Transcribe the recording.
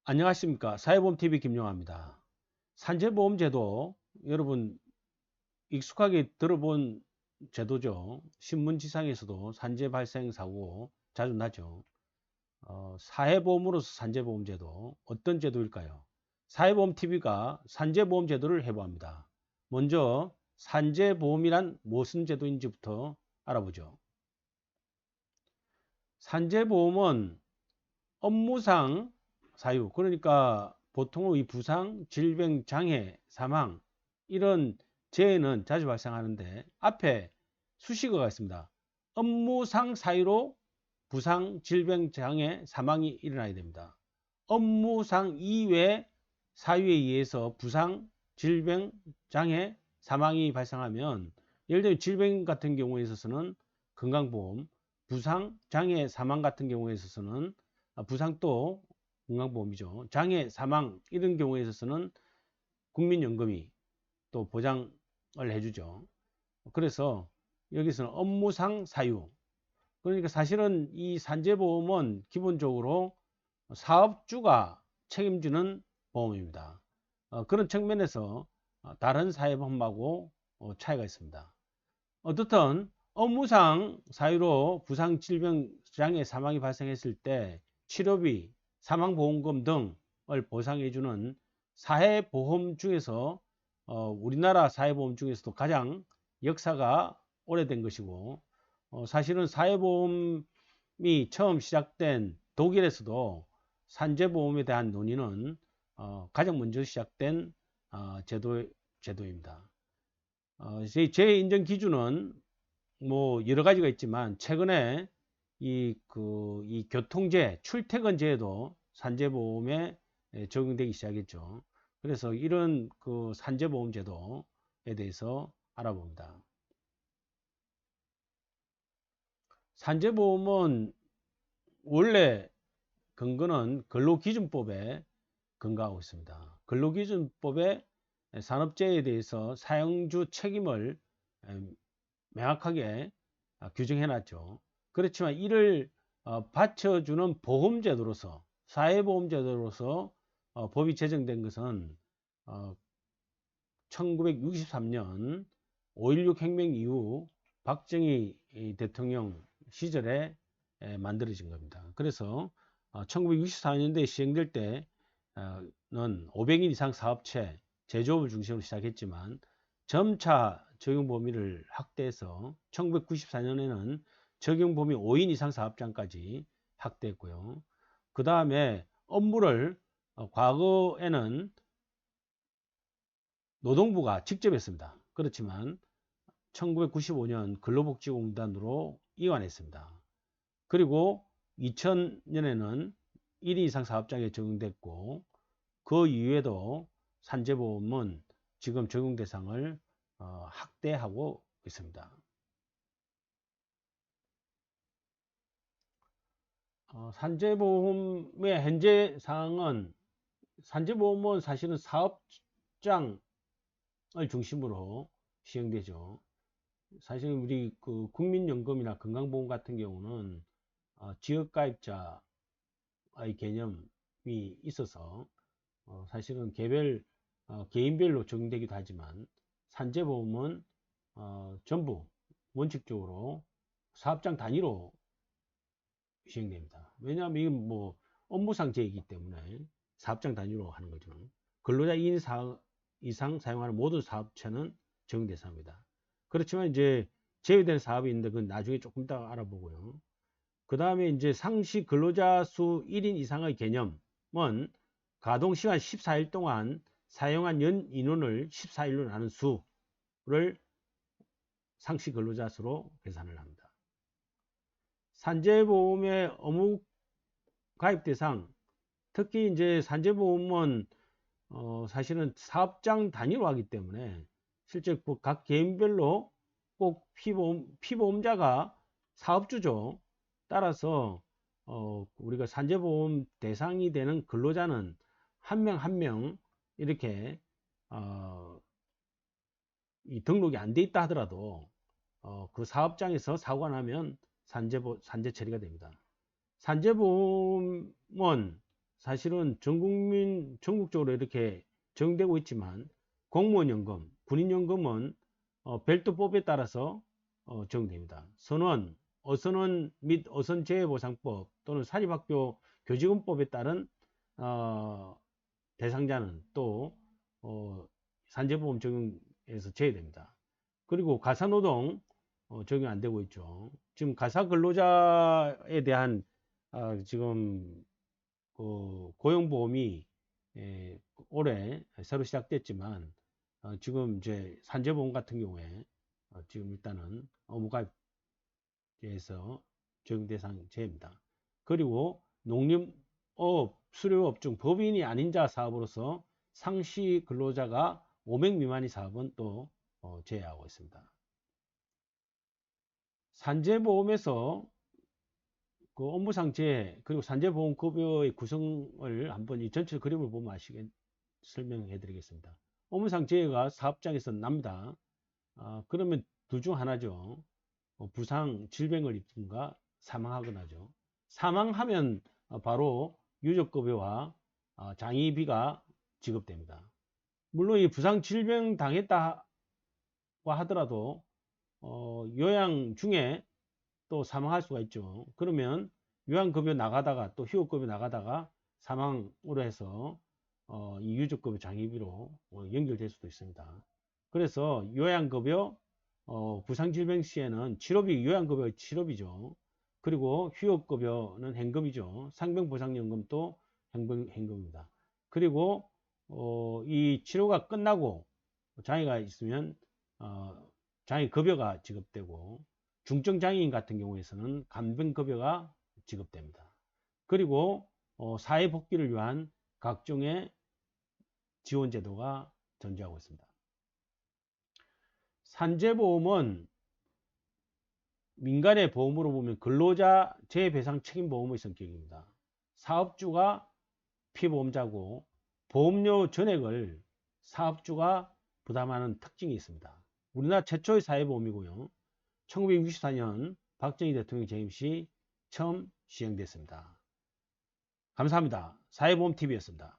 안녕하십니까. 사회보험TV 김용화입니다. 산재보험제도, 여러분 익숙하게 들어본 제도죠. 신문지상에서도 산재 발생 사고 자주 나죠. 사회보험으로서 산재보험제도, 어떤 제도일까요? 사회보험TV가 산재보험제도를 해부합니다. 먼저 산재보험이란 무슨 제도인지부터 알아보죠. 산재보험은 업무상 사유, 그러니까 보통 이 부상, 질병, 장애, 사망 이런 재해는 자주 발생하는데 앞에 수식어가 있습니다. 업무상 사유로 부상, 질병, 장애, 사망이 일어나야 됩니다. 업무상 이외 사유에 의해서 부상, 질병, 장애, 사망이 발생하면 예를 들면 질병 같은 경우에 있어서는 건강보험, 부상, 장애, 사망 같은 경우에 있어서는 부상 또 건강보험이죠. 장애, 사망 이런 경우에 있어서는 국민연금이 또 보장을 해주죠. 그래서 여기서는 업무상 사유. 그러니까 사실은 이 산재보험은 기본적으로 사업주가 책임지는 보험입니다. 그런 측면에서 다른 사회보험하고 차이가 있습니다. 어떻든 업무상 사유로 부상, 질병, 장애, 사망이 발생했을 때 치료비, 사망보험금 등을 보상해주는 사회보험 중에서 우리나라 사회보험 중에서도 가장 역사가 오래된 것이고 사실은 사회보험이 처음 시작된 독일에서도 산재보험에 대한 논의는 가장 먼저 시작된 제도입니다. 제 인정 기준은 뭐 여러 가지가 있지만 최근에 이 교통재, 출퇴근재에도 산재보험에 적용되기 시작했죠. 그래서 이런 그 산재보험 제도에 대해서 알아봅니다. 산재보험은 원래 근거는 근로기준법에 근거하고 있습니다. 근로기준법에 산업재해에 대해서 사용주 책임을 명확하게 규정해 놨죠. 그렇지만 이를 받쳐주는 보험제도로서 사회보험제도로서 법이 제정된 것은 1963년 5.16 혁명 이후 박정희 대통령 시절에 만들어진 겁니다. 그래서 1964년도에 시행될 때는 500인 이상 사업체 제조업을 중심으로 시작했지만 점차 적용 범위를 확대해서 1994년에는 적용 범위 5인 이상 사업장까지 확대했고요. 그 다음에 업무를 과거에는 노동부가 직접 했습니다. 그렇지만 1995년 근로복지공단으로 이관했습니다. 그리고 2000년에는 1인 이상 사업장에 적용됐고 그 이후에도 산재보험은 지금 적용 대상을 확대하고 있습니다. 산재보험의 현재 사항은 산재보험은 사실은 사업장을 중심으로 시행되죠. 사실 우리 그 국민연금이나 건강보험 같은 경우는 지역가입자의 개념이 있어서 사실은 개인별로 적용되기도 하지만 산재보험은 전부 원칙적으로 사업장 단위로 시행됩니다. 왜냐하면 이건 뭐 업무상 재해이기 때문에 사업장 단위로 하는 거죠. 근로자 2인 이상 사용하는 모든 사업체는 적용 대상입니다. 그렇지만 이제 제외된 사업이 있는데 그건 나중에 조금 더 알아보고요. 그 다음에 이제 상시 근로자 수 1인 이상의 개념은 가동시간 14일 동안 사용한 연 인원을 14일로 나눈 수를 상시 근로자 수로 계산을 합니다. 산재보험의 의무 가입 대상, 특히 이제 산재보험은 사실은 사업장 단위로 하기 때문에 실제 각 개인별로 꼭 피보험자가 사업주죠. 따라서 우리가 산재보험 대상이 되는 근로자는 한 명 한 명 이렇게 이 등록이 안 돼 있다 하더라도 그 사업장에서 사고가 나면 산재 처리가 됩니다. 산재보험은 사실은 전국적으로 이렇게 적용되고 있지만 공무원연금, 군인연금은 별도법에 따라서 적용됩니다. 선원, 어선원 및 어선재해보상법 또는 사립학교 교직원법에 따른 대상자는 또 산재보험 적용에서 제외됩니다. 그리고 가사노동 적용 안 되고 있죠. 지금 가사근로자에 대한 지금 고용보험이 올해 새로 시작됐지만 지금 이제 산재보험 같은 경우에 지금 일단은 의무가입에서 적용 대상 제외입니다. 그리고 농림업, 수료업 중 법인이 아닌 자 사업으로서 상시 근로자가 500 미만의 사업은 또 제외하고 있습니다. 산재보험에서 그 업무상 재해 그리고 산재보험급여의 구성을 한번 이 전체 그림을 보면 설명해 드리겠습니다. 업무상 재해가 사업장에서 납니다. 그러면 둘 중 하나죠. 부상, 질병을 입든가 사망하거나죠. 사망하면 바로 유족급여와 장의비가 지급됩니다. 물론 이 부상, 질병 당했다고 하더라도 요양 중에 또 사망할 수가 있죠. 그러면 요양급여 나가다가 또 휴업급여 나가다가 사망으로 해서 이 유족급여 장의비로 연결될 수도 있습니다. 그래서 요양급여 부상질병 시에는 치료비, 요양급여 치료비죠. 그리고 휴업급여는 현금이죠. 상병보상연금도 현금입니다. 그리고 이 치료가 끝나고 장애가 있으면 장애급여가 지급되고 중증장애인 같은 경우에서는 간병급여가 지급됩니다. 그리고 사회복귀를 위한 각종의 지원제도가 존재하고 있습니다. 산재보험은 민간의 보험으로 보면 근로자 재해배상 책임보험의 성격입니다. 사업주가 피보험자고 보험료 전액을 사업주가 부담하는 특징이 있습니다. 우리나라 최초의 사회보험이고요. 1964년 박정희 대통령 재임 시 처음 시행됐습니다. 감사합니다. 사회보험TV였습니다.